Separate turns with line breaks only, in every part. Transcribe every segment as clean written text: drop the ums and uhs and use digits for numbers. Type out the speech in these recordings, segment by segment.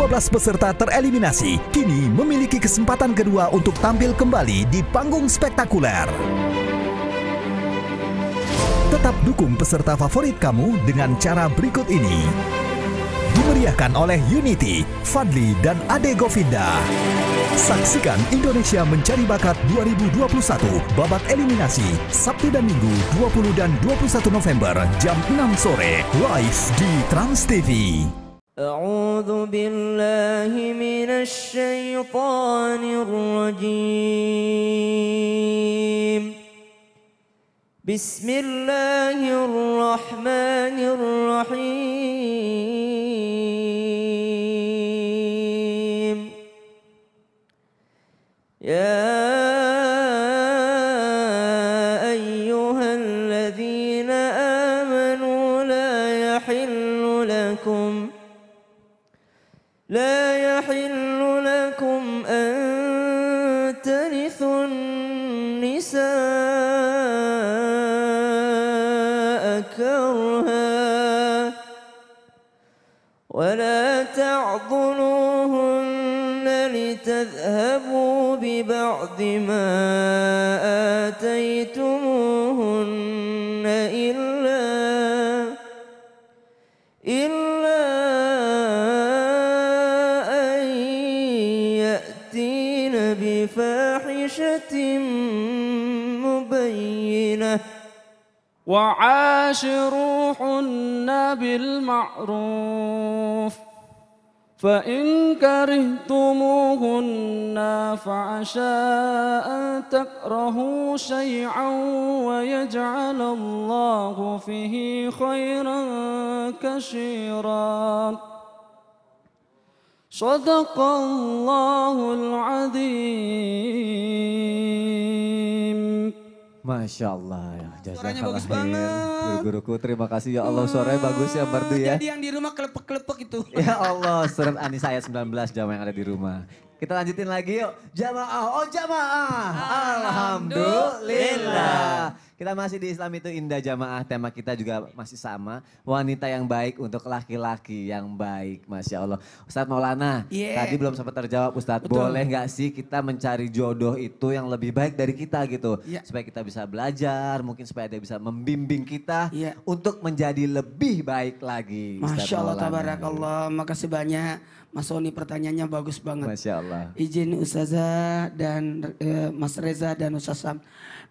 12 peserta tereliminasi kini memiliki kesempatan kedua untuk tampil kembali di panggung spektakuler. Tetap dukung peserta favorit kamu dengan cara berikut ini. Dimeriahkan oleh Unity, Fadli dan Ade Govinda. Saksikan Indonesia Mencari Bakat 2021 babak eliminasi Sabtu dan Minggu 20 dan 21 November jam 6 sore live di Trans TV.
A'udzu billahi minasy syaithanir rajim. Bismillahirrahmanirrahim. Ya ayyuhalladzina amanu la yahillu lakum an tarithun nisaa karha wa la ta'dhuluhunna litadhhabu bi ba'di ma ataytumuhunna illa بفاحشة مبينة
وعاشروهن بالمعروف فإن كرهتموهن فعسى أن تكرهوا شيئا ويجعل الله فيه خيرا كثيرا Sadaqallahul Azim.
Masya Allah.
Suaranya bagus banget.
Guru-guruku terima kasih ya Allah, suaranya bagus ya Mardu ya.
Jadi yang di rumah kelepek-kelepek itu.
Ya Allah, surat An-Nisa ayat 19 jamaah yang ada di rumah. Kita lanjutin lagi yuk. Jamaah, oh jamaah. Alhamdulillah. Kita masih di Islam itu indah jamaah. Tema kita juga masih sama. Wanita yang baik untuk laki-laki yang baik. Masya Allah. Ustadz Maulana, tadi belum sempat terjawab Ustadz.
Betul.
Boleh gak sih kita mencari jodoh itu yang lebih baik dari kita gitu. Supaya kita bisa belajar, mungkin supaya dia bisa membimbing kita untuk menjadi lebih baik lagi.
Masya Allah, tabarakallah. Makasih banyak. Mas Soni pertanyaannya bagus banget.
Masya Allah.
Izin Ustazah dan Mas Reza dan Ustaz Sam.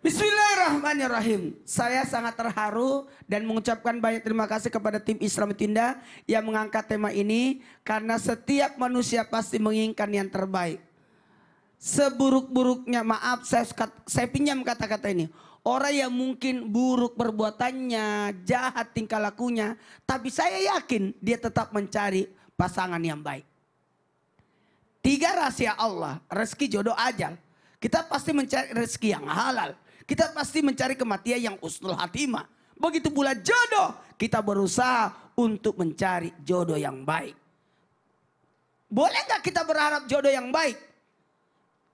Bismillahirrahmanirrahim. Saya sangat terharu dan mengucapkan banyak terima kasih kepada tim Islam Tinda yang mengangkat tema ini. Karena setiap manusia pasti menginginkan yang terbaik. Seburuk-buruknya, maaf saya pinjam kata-kata ini. Orang yang mungkin buruk perbuatannya, jahat tingkah lakunya. Tapi saya yakin dia tetap mencari pasangan yang baik. 3 rahasia Allah, rezeki, jodoh, ajal. Kita pasti mencari rezeki yang halal. Kita pasti mencari kematian yang husnul khatimah. Begitu pula jodoh, kita berusaha untuk mencari jodoh yang baik. Boleh gak kita berharap jodoh yang baik?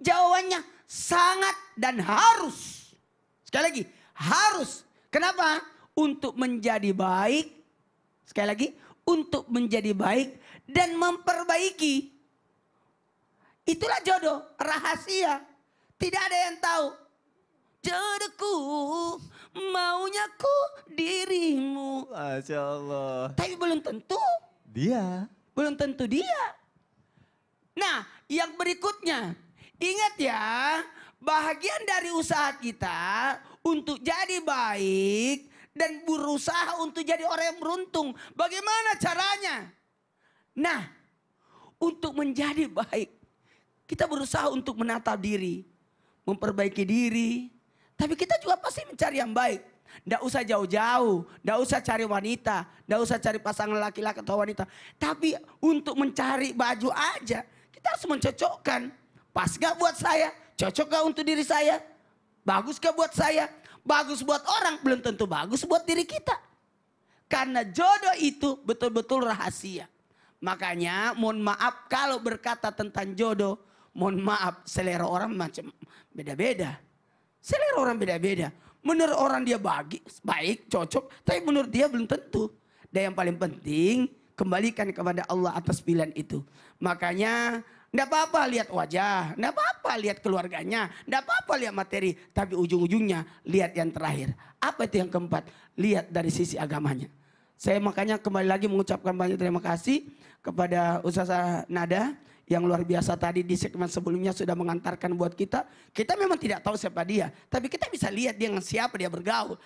Jawabannya sangat dan harus. Sekali lagi, harus. Kenapa? Untuk menjadi baik. Sekali lagi, untuk menjadi baik dan memperbaiki. Itulah jodoh, rahasia. Tidak ada yang tahu. Jodohku, maunya ku dirimu.
Masya Allah.
Tapi belum tentu.
Dia.
Belum tentu dia. Nah, yang berikutnya. Ingat ya, bahagian dari usaha kita untuk jadi baik dan berusaha untuk jadi orang yang beruntung. Bagaimana caranya? Nah, untuk menjadi baik. Kita berusaha untuk menata diri, memperbaiki diri. Tapi kita juga pasti mencari yang baik. Tidak usah jauh-jauh, tidak usah cari wanita, tidak usah cari pasangan laki-laki atau wanita. Tapi untuk mencari baju aja, kita harus mencocokkan. Pas gak buat saya? Cocok gak untuk diri saya? Bagus gak buat saya? Bagus buat orang, belum tentu bagus buat diri kita. Karena jodoh itu betul-betul rahasia. Makanya mohon maaf kalau berkata tentang jodoh, mohon maaf, selera orang macam beda-beda. Selera orang beda-beda. Menurut orang dia baik, cocok. Tapi menurut dia belum tentu. Dan yang paling penting, kembalikan kepada Allah atas pilihan itu. Makanya enggak apa-apa lihat wajah, enggak apa-apa lihat keluarganya, enggak apa-apa lihat materi. Tapi ujung-ujungnya lihat yang terakhir. Apa itu yang keempat? Lihat dari sisi agamanya. Saya makanya kembali lagi mengucapkan banyak terima kasih kepada Ustazah Nada yang luar biasa tadi di segmen sebelumnya sudah mengantarkan buat kita. Kita memang tidak tahu siapa dia, tapi kita bisa lihat dengan siapa dia bergaul,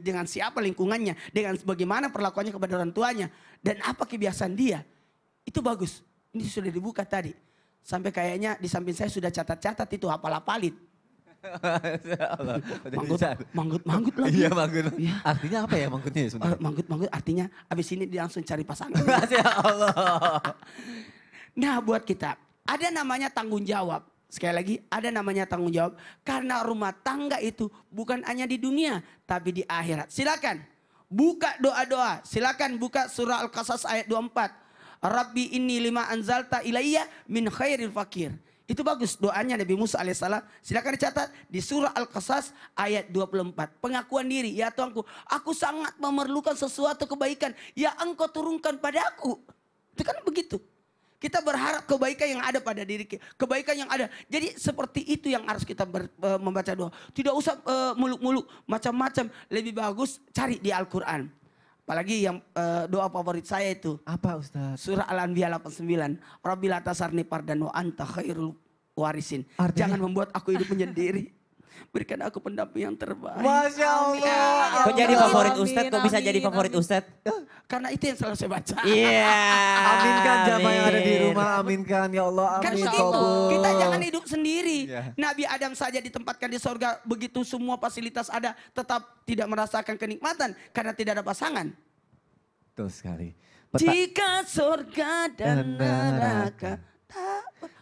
dengan siapa lingkungannya, dengan bagaimana perlakuannya kepada orang tuanya, dan apa kebiasaan dia. Itu bagus. Ini sudah dibuka tadi. Sampai kayaknya di samping saya sudah catat-catat itu hafal-hafalin. Manggut lagi.
Iya manggut. Ya. Artinya apa ya manggutnya?
Manggut artinya abis ini dia langsung cari pasangan.
Masya Allah.
Nah buat kita ada namanya tanggung jawab. Sekali lagi ada namanya tanggung jawab. Karena rumah tangga itu bukan hanya di dunia tapi di akhirat. Silakan buka doa-doa. Silakan buka surah Al-Qasas ayat 24. Rabbi inni lima anzalta ilayya min khairil fakir. Itu bagus doanya Nabi Musa alaihissalam. Silakan dicatat di surah Al-Qasas ayat 24. Pengakuan diri, ya Tuhanku, aku sangat memerlukan sesuatu kebaikan yang Engkau turunkan padaku. Itu kan begitu. Kita berharap kebaikan yang ada pada diri kita. Kebaikan yang ada. Jadi seperti itu yang harus kita membaca doa. Tidak usah muluk-muluk macam-macam. Lebih bagus cari di Al-Quran. Apalagi yang doa favorit saya itu.
Apa Ustaz?
Surah Al-Anbiya 89. Rabbil atasarni pardan wa anta khairul warisin.
Artinya?
Jangan membuat aku hidup menyendiri. Berikan aku pendamping yang terbaik.
Masya Allah.
Kok jadi favorit Ustadz? Kok bisa jadi favorit Ustadz?
Karena itu yang selalu saya baca.
Iya.
Aminkan jamaah yang ada di rumah. Aminkan ya Allah.
Kan
Amin.
begitu. Kita jangan hidup sendiri.
Yeah.
Nabi Adam saja ditempatkan di sorga. Begitu semua fasilitas ada. Tetap tidak merasakan kenikmatan. Karena tidak ada pasangan.
Betul sekali.
Jika sorga dan neraka.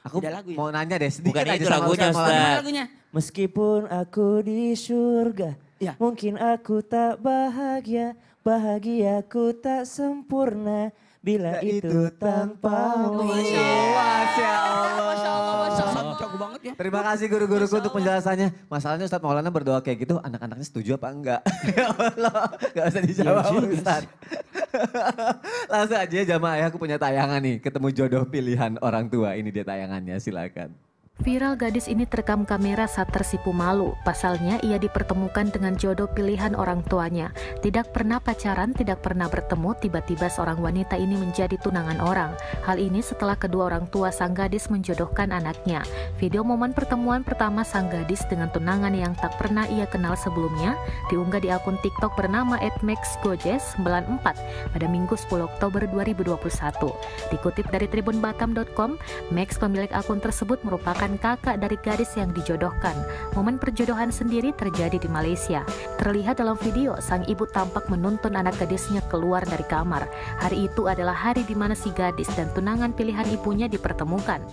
Aku
Udah lagu ya?
mau nanya deh sedikit
Bukan
aja
itu
sama
lagunya,
Ustaz Maulana.
Ustaz.
Lagunya.
Meskipun aku di surga,
Ya.
mungkin aku tak bahagia, bahagiaku tak sempurna bila itu tanpamu.
Masya Allah.
Masya Allah. Jago banget ya.
Terima kasih guru-guruku untuk penjelasannya. Masalahnya Ustaz Maulana berdoa kayak gitu, anak-anaknya setuju apa enggak? Ya Allah, gak usah dijawab Ustaz. Langsung aja jamaah ya, aku punya tayangan nih. Ketemu jodoh pilihan orang tua, ini dia tayangannya, silakan.
Viral gadis ini terekam kamera saat tersipu malu. Pasalnya ia dipertemukan dengan jodoh pilihan orang tuanya. Tidak pernah pacaran, tidak pernah bertemu, tiba-tiba seorang wanita ini menjadi tunangan orang. Hal ini setelah kedua orang tua sang gadis menjodohkan anaknya. Video momen pertemuan pertama sang gadis dengan tunangan yang tak pernah ia kenal sebelumnya diunggah di akun TikTok bernama @maxgojes94 pada Minggu 10 Oktober 2021. Dikutip dari tribunbatam.com, Max pemilik akun tersebut merupakan kakak dari gadis yang dijodohkan. Momen perjodohan sendiri terjadi di Malaysia. Terlihat dalam video, sang ibu tampak menuntun anak gadisnya keluar dari kamar. Hari itu adalah hari di mana si gadis dan tunangan pilihan ibunya dipertemukan.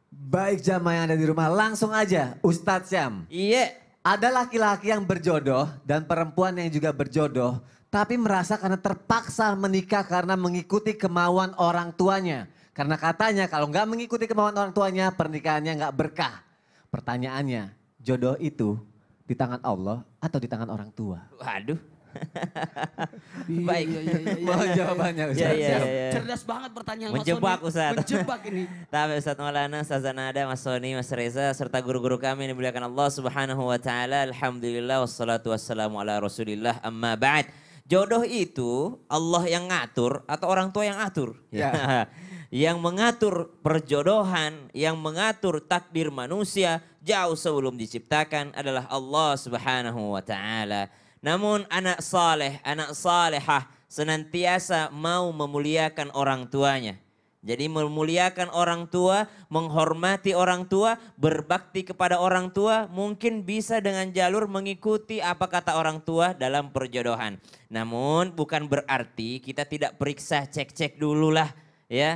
Baik jamaah yang ada di rumah, langsung aja Ustadz Syam.
Iya.
Ada laki-laki yang berjodoh dan perempuan yang juga berjodoh, tapi merasa karena terpaksa menikah karena mengikuti kemauan orang tuanya. Karena katanya kalau nggak mengikuti kemauan orang tuanya, pernikahannya nggak berkah. Pertanyaannya, jodoh itu di tangan Allah atau di tangan orang tua?
Waduh.
Baik.
Mohon jawabannya Ustaz.
Iya.
Cerdas banget pertanyaan Mas
Menjebak,
Sony.
Ustaz.
Menjebak ini.
Tapi Ustadz Maulana, Ustazah Nada, Mas Sony, Mas Reza, serta guru-guru kami yang dimuliakan Allah Subhanahu wa Ta'ala. Alhamdulillah, wassalatu wassalamu ala Rasulillah, amma ba'd. Jodoh itu Allah yang ngatur atau orang tua yang atur?
Ya.
Yang mengatur perjodohan, yang mengatur takdir manusia jauh sebelum diciptakan adalah Allah Subhanahu wa Ta'ala. Namun anak saleh, anak salehah senantiasa mau memuliakan orang tuanya. Jadi memuliakan orang tua, menghormati orang tua, berbakti kepada orang tua mungkin bisa dengan jalur mengikuti apa kata orang tua dalam perjodohan. Namun bukan berarti kita tidak periksa cek-cek dulu lah ya.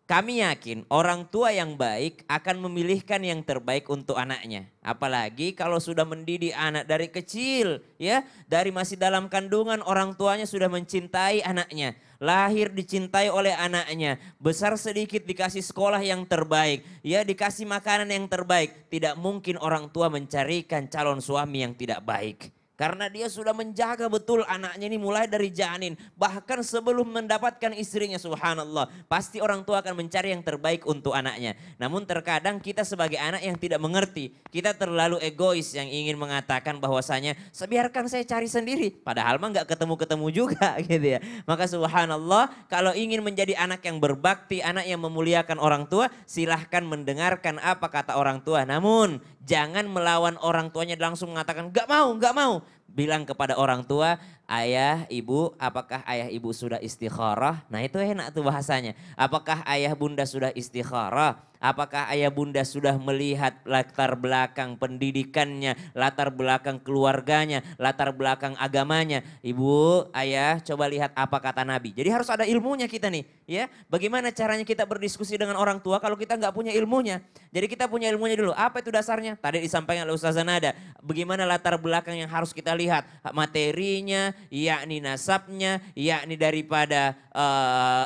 Kami yakin orang tua yang baik akan memilihkan yang terbaik untuk anaknya. Apalagi kalau sudah mendidik anak dari kecil ya. Dari masih dalam kandungan orang tuanya sudah mencintai anaknya. Lahir dicintai oleh anaknya. Besar sedikit dikasih sekolah yang terbaik. Ya dikasih makanan yang terbaik. Tidak mungkin orang tua mencarikan calon suami yang tidak baik. Karena dia sudah menjaga betul anaknya ini mulai dari janin. Bahkan sebelum mendapatkan istrinya, subhanallah. Pasti orang tua akan mencari yang terbaik untuk anaknya. Namun terkadang kita sebagai anak yang tidak mengerti. Kita terlalu egois yang ingin mengatakan bahwasanya biarkan saya cari sendiri. Padahal mah nggak ketemu-ketemu juga gitu ya. Maka subhanallah, kalau ingin menjadi anak yang berbakti, anak yang memuliakan orang tua, silahkan mendengarkan apa kata orang tua. Namun jangan melawan orang tuanya langsung mengatakan nggak mau. Bilang kepada orang tua, ayah, ibu, apakah ayah ibu sudah istikharah? Nah itu enak tuh bahasanya. Apakah ayah bunda sudah istikharah? Apakah ayah bunda sudah melihat latar belakang pendidikannya, latar belakang keluarganya, latar belakang agamanya? Ibu, ayah, coba lihat apa kata Nabi. Jadi harus ada ilmunya kita nih, ya. Bagaimana caranya kita berdiskusi dengan orang tua kalau kita nggak punya ilmunya? Jadi kita punya ilmunya dulu. Apa itu dasarnya? Tadi disampaikan oleh Ustazah Nada. Bagaimana latar belakang yang harus kita lihat? Materinya, yakni nasabnya, yakni daripada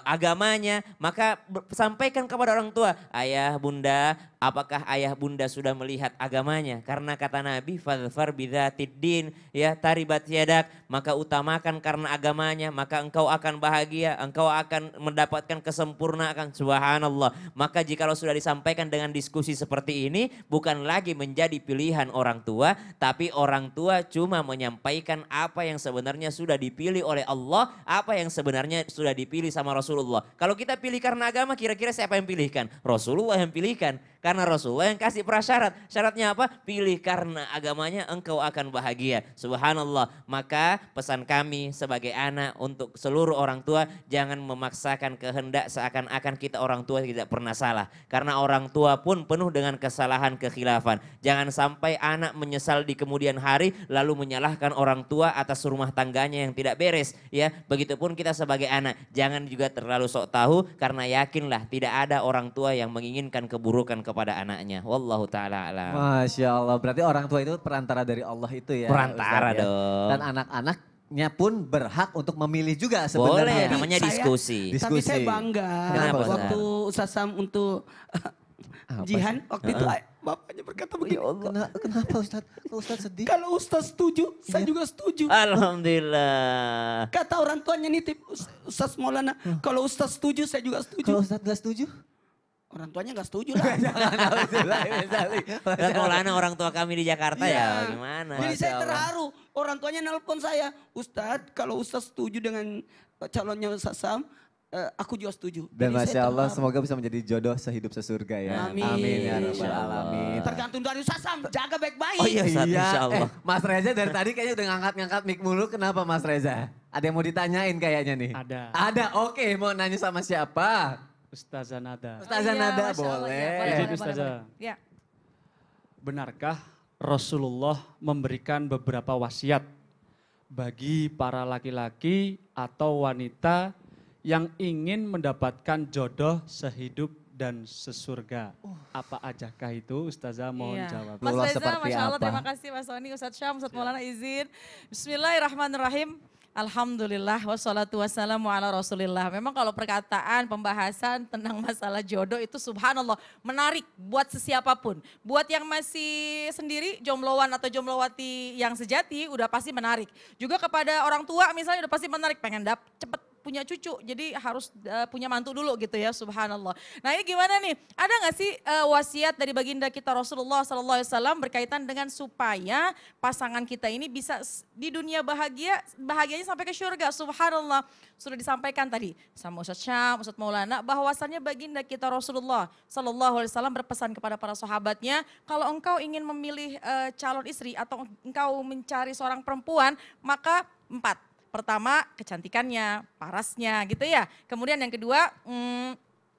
agamanya. Maka sampaikan kepada orang tua, ayah, bunda, apakah ayah bunda sudah melihat agamanya? Karena kata Nabi, fadfar bidzatid din, ya, taribat yadak, maka utamakan karena agamanya, maka engkau akan bahagia, engkau akan mendapatkan kesempurnaan, subhanallah. Maka jikalau sudah disampaikan dengan diskusi seperti ini, bukan lagi menjadi pilihan orang tua, tapi orang tua cuma menyampaikan apa yang sebenarnya sudah dipilih oleh Allah, apa yang sebenarnya sudah dipilih sama Rasulullah. Kalau kita pilih karena agama, kira-kira siapa yang pilihkan? Rasulullah yang pilihkan. Karena Rasulullah yang kasih prasyarat. Syaratnya apa? Pilih karena agamanya, engkau akan bahagia. Subhanallah. Maka pesan kami sebagai anak untuk seluruh orang tua, jangan memaksakan kehendak seakan-akan kita orang tua tidak pernah salah. Karena orang tua pun penuh dengan kesalahan kekhilafan. Jangan sampai anak menyesal di kemudian hari lalu menyalahkan orang tua atas rumah tangganya yang tidak beres. Ya, begitupun kita sebagai anak. Jangan juga terlalu sok tahu, karena yakinlah tidak ada orang tua yang menginginkan keburukan kepada anaknya. Wallahu ta'ala alam.
Masya Allah, berarti orang tua itu perantara dari Allah itu ya.
Perantara
Ustaz, ya.
dong.
Dan anak-anaknya pun berhak untuk memilih juga
Boleh,
sebenarnya.
namanya
Saya-
diskusi.
Tapi saya bangga
Kenapa, Ustaz?
waktu Ustaz Sam untuk Jihan waktu itu bapaknya berkata begini.
Kenapa Ustaz? Ustaz sedih?
Kalau Ustaz setuju, saya juga setuju.
Alhamdulillah.
Kata orang tuanya nitip Ustaz Maulana, kalau Ustaz setuju, saya juga setuju.
Kalau Ustaz gak setuju?
Orang tuanya gak setuju lah.
Ustaz Maulana orang tua kami di Jakarta
Iya.
ya, gimana?
Jadi saya terharu. Orang tuanya nelpon saya, Ustadz kalau Ustadz setuju dengan calonnya Ustadz Sam, aku juga setuju.
Dan
Jadi saya
Masya Allah
terharu.
semoga bisa menjadi jodoh sehidup sesurga ya.
Amin.
Amin ya rabbal
Insyaallah.
alamin.
Tergantung dari Ustadz Sam, jaga baik-baik.
Oh iya, Ustaz, insya Allah.
Mas Reza dari tadi kayaknya udah ngangkat-ngangkat mic mulu. Kenapa Mas Reza? Ada yang mau ditanyain kayaknya nih?
Ada.
Ada, oke. Mau nanya sama siapa?
Ustazah Nada.
Ustazah
Iya,
Nada
Masya Allah,
boleh.
ya.
Izin
boleh,
Ustazah.
boleh. Ya.
Benarkah Rasulullah memberikan beberapa wasiat bagi para laki-laki atau wanita yang ingin mendapatkan jodoh sehidup dan sesurga? Apa ajakah itu? Ustazah mohon
Iya.
jawab.
Mas
Rasulullah
Reza,
seperti
Masya Allah,
apa?
terima kasih Mas Soni, Ustadz Syam, Ustadz Maulana izin. Bismillahirrahmanirrahim. Alhamdulillah, wassalatu wassalamu ala rasulillah. Memang kalau perkataan, pembahasan tentang masalah jodoh itu subhanallah menarik buat sesiapapun. Buat yang masih sendiri, jombloan atau jomblowati yang sejati udah pasti menarik. Juga kepada orang tua misalnya udah pasti menarik, pengen cepet punya cucu, jadi harus punya mantu dulu gitu ya, subhanallah. Nah ini gimana nih, ada gak sih wasiat dari baginda kita Rasulullah SAW berkaitan dengan supaya pasangan kita ini bisa di dunia bahagianya sampai ke surga, subhanallah. Sudah disampaikan tadi sama Ustadz Syam, Ustadz Maulana, bahwasannya baginda kita Rasulullah SAW berpesan kepada para sahabatnya, kalau engkau ingin memilih calon istri atau engkau mencari seorang perempuan, maka 4. Pertama, kecantikannya, parasnya gitu ya. Kemudian yang kedua,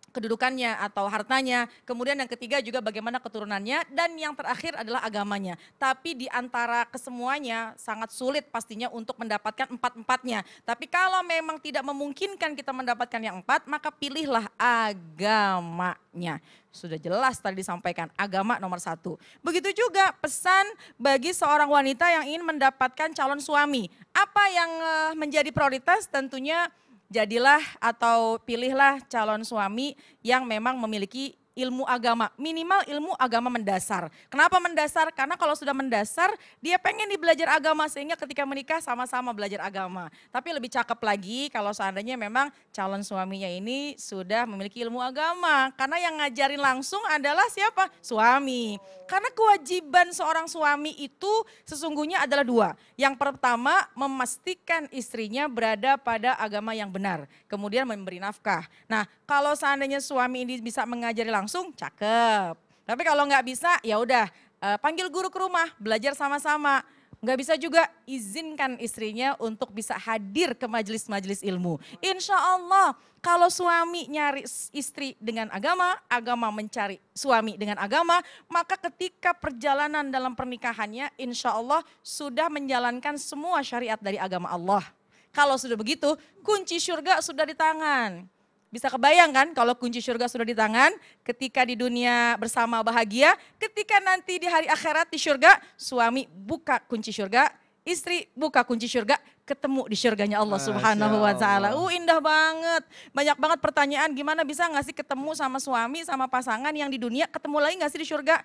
kedudukannya atau hartanya. Kemudian yang ketiga juga bagaimana keturunannya. Dan yang terakhir adalah agamanya. Tapi di antara kesemuanya sangat sulit pastinya untuk mendapatkan 4-4-nya. Tapi kalau memang tidak memungkinkan kita mendapatkan yang 4, maka pilihlah agamanya. Sudah jelas tadi disampaikan, agama nomor 1. Begitu juga pesan bagi seorang wanita yang ingin mendapatkan calon suami. Apa yang menjadi prioritas? Tentunya jadilah atau pilihlah calon suami yang memang memiliki ilmu agama, minimal ilmu agama mendasar. Kenapa mendasar? Karena kalau sudah mendasar, dia pengen nih belajar agama sehingga ketika menikah sama-sama belajar agama. Tapi lebih cakep lagi kalau seandainya memang calon suaminya ini sudah memiliki ilmu agama. Karena yang ngajarin langsung adalah siapa? Suami. Karena kewajiban seorang suami itu sesungguhnya adalah dua. Yang pertama, memastikan istrinya berada pada agama yang benar. Kemudian memberi nafkah. Nah, kalau seandainya suami ini bisa mengajari langsung, cakep. Tapi kalau nggak bisa, ya udah panggil guru ke rumah, belajar sama-sama. Nggak bisa juga izinkan istrinya untuk bisa hadir ke majelis-majelis ilmu. Insya Allah kalau suami nyari istri dengan agama, agama mencari suami dengan agama, maka ketika perjalanan dalam pernikahannya insya Allah sudah menjalankan semua syariat dari agama Allah. Kalau sudah begitu, kunci surga sudah di tangan. Bisa kebayang kan kalau kunci surga sudah di tangan, ketika di dunia bersama bahagia, ketika nanti di hari akhirat di surga, suami buka kunci surga, istri buka kunci surga, ketemu di surganya Allah Subhanahu wa taala. Indah banget. Banyak banget pertanyaan, gimana bisa nggak sih ketemu sama suami, sama pasangan yang di dunia, ketemu lagi nggak sih di surga?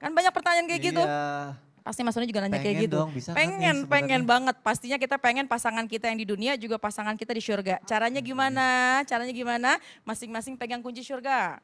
Kan banyak pertanyaan kayak gitu. Pasti Mas Sony juga nanya kayak gitu.
Dong, bisa
pengen banget. Pastinya kita pengen pasangan kita yang di dunia juga pasangan kita di surga. Caranya gimana? Caranya gimana? Masing-masing pegang kunci surga.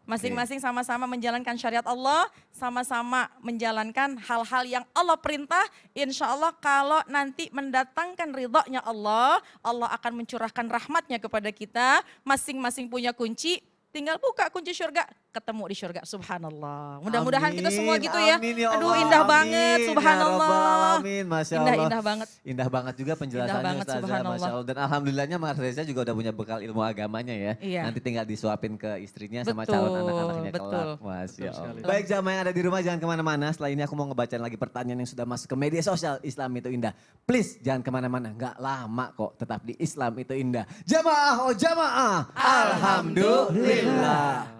Masing-masing sama-sama menjalankan syariat Allah, sama-sama menjalankan hal-hal yang Allah perintah. Insya Allah kalau nanti mendatangkan ridhonya Allah, Allah akan mencurahkan rahmatnya kepada kita. Masing-masing punya kunci, tinggal buka kunci surga, ketemu di surga. Subhanallah. Mudah-mudahan kita semua gitu ya.
Ya
Aduh
Allah,
indah banget, subhanallah.
Amin, Masya Allah.
Indah banget.
Indah banget juga penjelasannya
Banget,
Ustazah,
subhanallah.
Masya Allah. Dan alhamdulillahnya Mas Reza juga udah punya bekal ilmu agamanya ya.
Iya.
Nanti tinggal disuapin ke istrinya sama
Betul,
calon anak-anaknya
betul.
kelak. Masya Allah.
sekali.
Baik jamaah yang ada di rumah jangan kemana-mana. Setelah ini aku mau ngebacain lagi pertanyaan yang sudah masuk ke media sosial Islam itu indah. Please jangan kemana-mana, nggak lama kok. Tetap di Islam itu indah. Jamaah, oh jamaah. Alhamdulillah.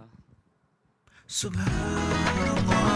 Subhanallah.